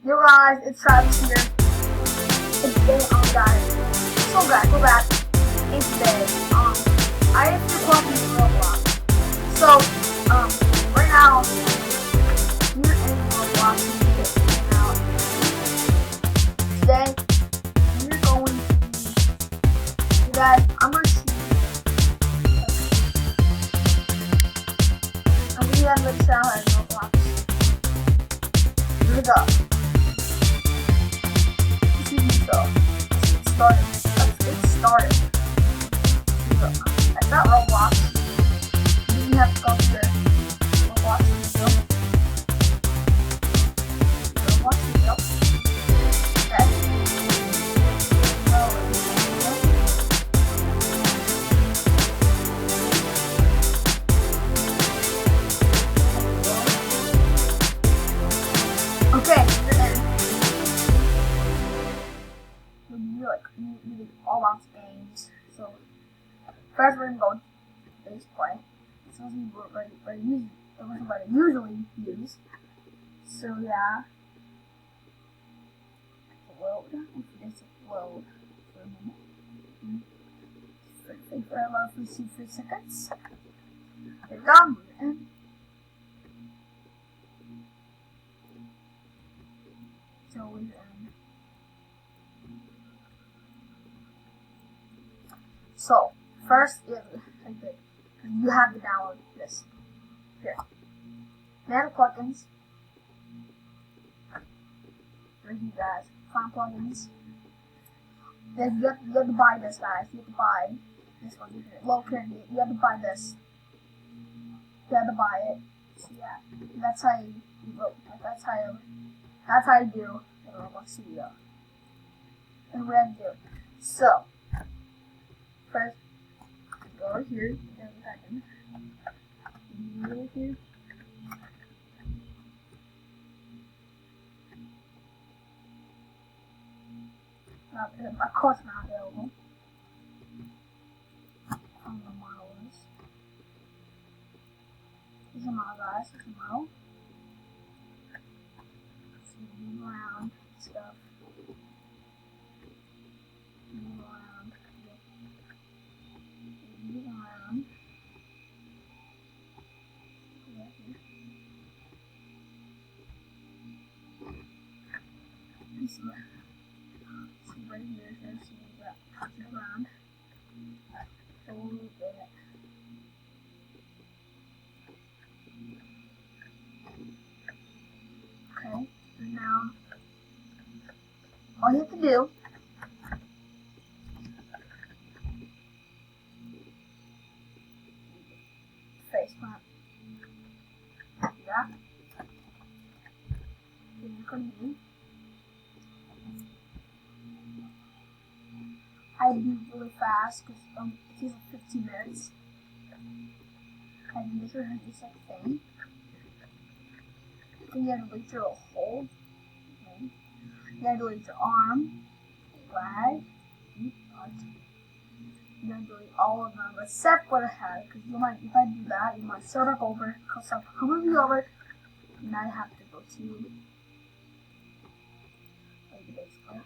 Yo guys, it's Travis here. And today, guys, so guys, we're back. And today, I have to plug in Roblox. So, right now, we're in Roblox. Now, today, we're going to, you guys, I'm going to see. I'm going to have the channel at Roblox. Here we go. Let's get started. That's not Roblox. You have to go to the Roblox video. Roblox video. Okay. Okay, you're in. All out games. So first we're gonna go to base play. This is what I usually use. So yeah. Load. It's load for a minute. For about 3 seconds. There we go. And so we're So, first, you have to download this. Here. Then plugins. Right here, guys. Find plugins. Then you have to buy this, guys. You have to buy this one. You have to buy this. You have to buy it. So, yeah. That's how you vote. That's how you do the Roblox studio. And we're gonna do. So, first, go over here, there's a second. Over here. Of course not available. I don't know what model is. There's a model, guys, there's a model. So you move around stuff. Move around. Move around. See right here, there's some around. So we'll move it. Okay, and now all you have to do face plant. Yeah. Then you continue. I do really fast because it takes like 15 minutes. And this is like a thing. Then you have to delete your hold. Okay. You have to delete your arm, leg, butt. You have to delete all of them except what I had, because if I do that, you might start up over, start completely over, and now you have to go to like the base player.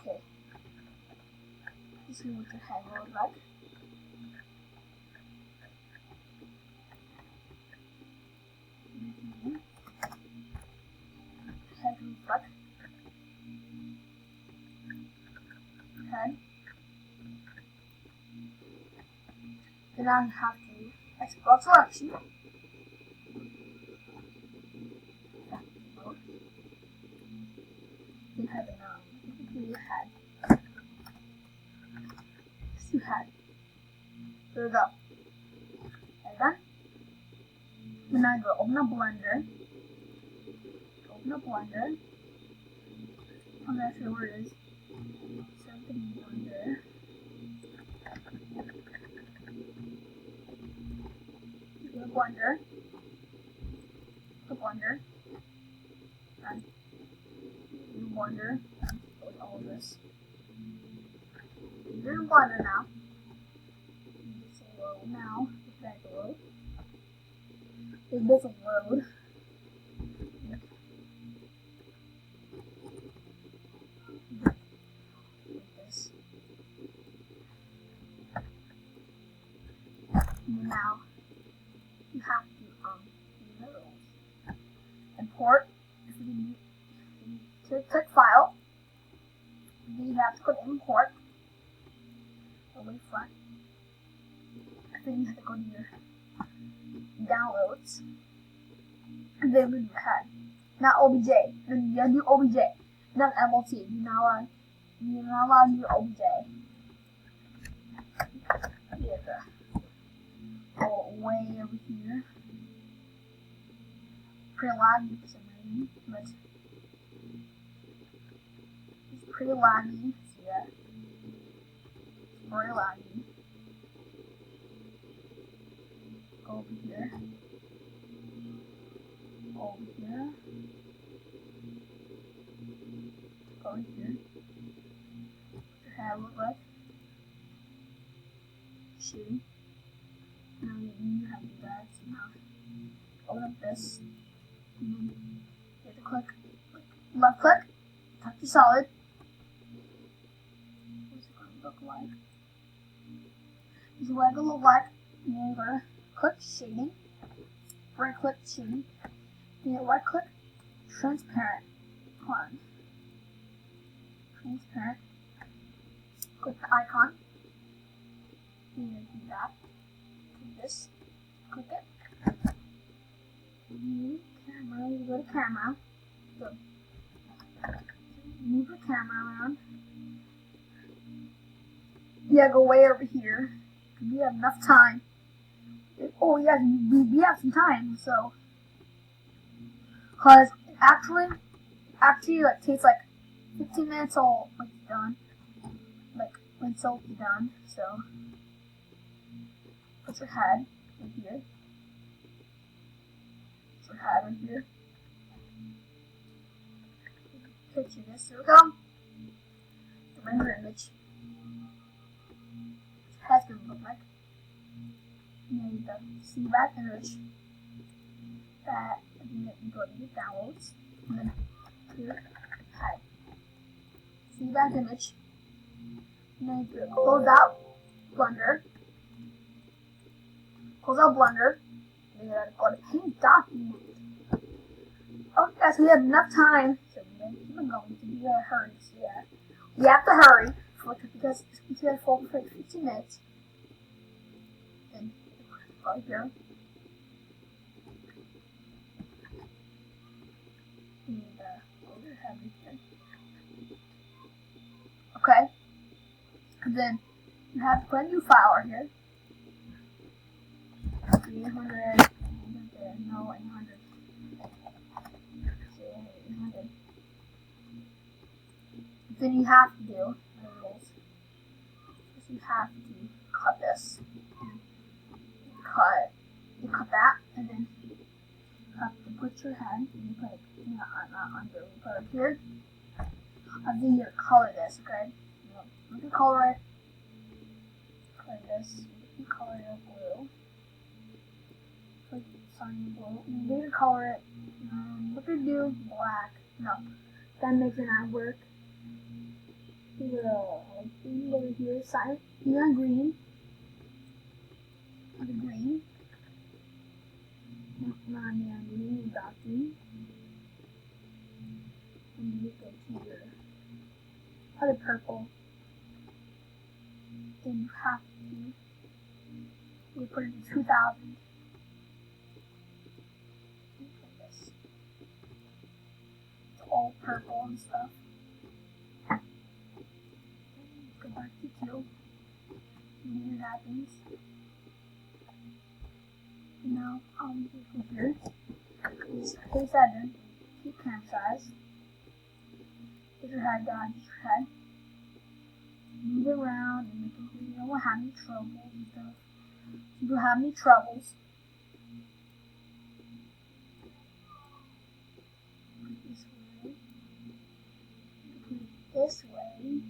Okay. This is what your head will look like. Head will look like. Head. Then I have to export selection. You have your head. You had. There we go. And then, when I go open a blender, I'm not sure where it is. Something blender. The blender. And the blender. And all of this. You're in blender now. There's a road. Now you have to import to click file. Then you have to click import away front. Then you have to go to your downloads. And then move your head. Now OBJ. Then you do OBJ. Not MLT. You're not allowed to do OBJ. You have to go way over here. Pretty laggy for some reason, but it's pretty laggy. See that? It's very laggy. Go over here. Go over here. Go over here. Your hair look like shooting. Now you have to do that. So now open up this. You have to click left click, touch your solid. What's it gonna look like? This is what it's gonna look like. And then you're gonna click shading. Right click shading. Then right click transparent. One. Transparent. Click the icon. And then do that. Do this. Click it. Camera, you go to camera. So move your camera around. Yeah, go way over here. We have enough time. Oh yeah, we have some time. So, cause actually like takes like 15 minutes till like it's done. Like until it's done. So put your head in here. Put your head right here. Picture this. Here we go. Render image. Head's gonna look like. And then the see back image. That and then you go to your downloads. And then your head. See back image. And then you close out Blender. Close out Blender. And then you gotta go to paint document. Oh yes, we have enough time. So we're gonna keep on going to be a hurry. So yeah. We have to hurry because it's gonna fall for 15 minutes. And go here. And go to head right here. Okay. And then you have to put a new file right here. 800. No, 800. 800. Then you have to do you have to cut this. You cut that, and then you have to put your head, and you put it, not under, you put it here. And then you color this, okay? You can color it. Color this. You can color it blue. Put sunny blue. And then you color it. What do you do? Black. No, that makes it not work. Over here, side. You want green. The green. Not neon green, dark green. And you go to your other purple. Then you have to put it in 2000. This. It's all purple and stuff. Go back to 2. And it happens. Now, go here. Just place that in. Keep cam size. Get your head down, get your head. Move it around and make it so you don't have any troubles and stuff. You don't have any troubles. Put it this way. Put it this way.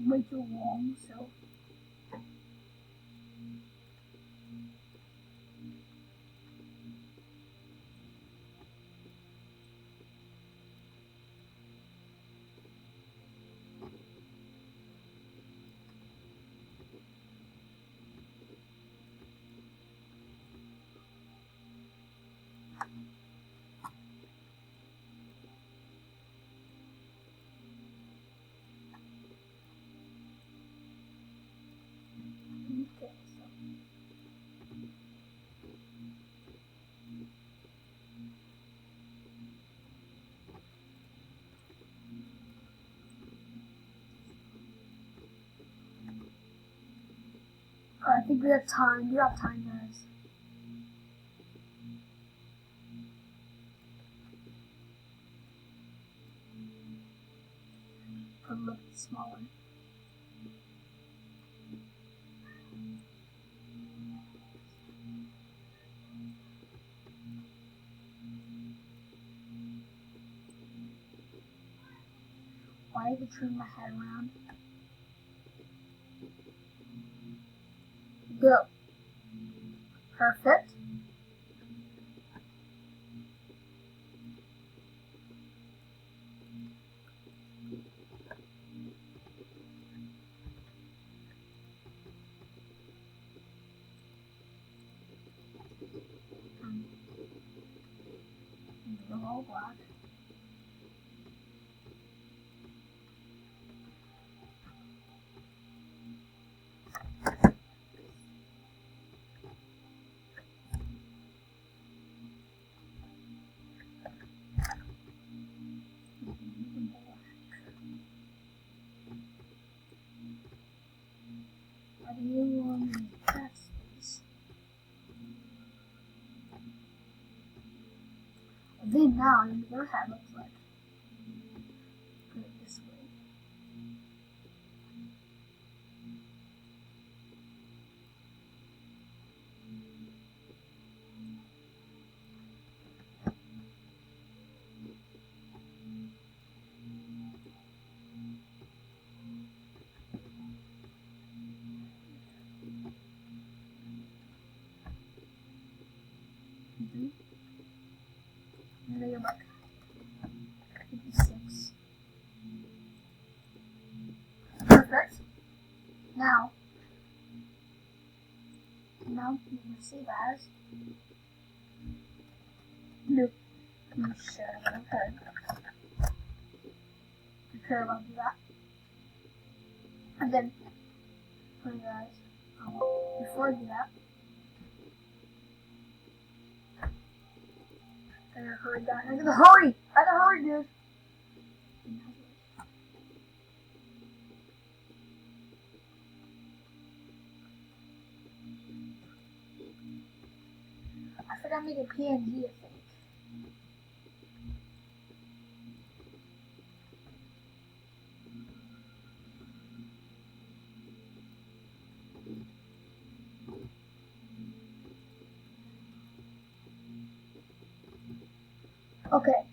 way too long, so. Okay, so. I think we have time. We have time, guys. Put a little bit smaller. Why did I turn my head around? Go. Perfect. The whole block. What do you want me to press, please? Then now, your head looks like. Put it this way. And then you're like 56. Perfect. Now you can save as. Nope. You should have heard. You care about do that. And then, for you guys, before I do that, I gotta hurry, guys. I gotta hurry! I gotta hurry, dude! I forgot to make a PNG, I think. Okay.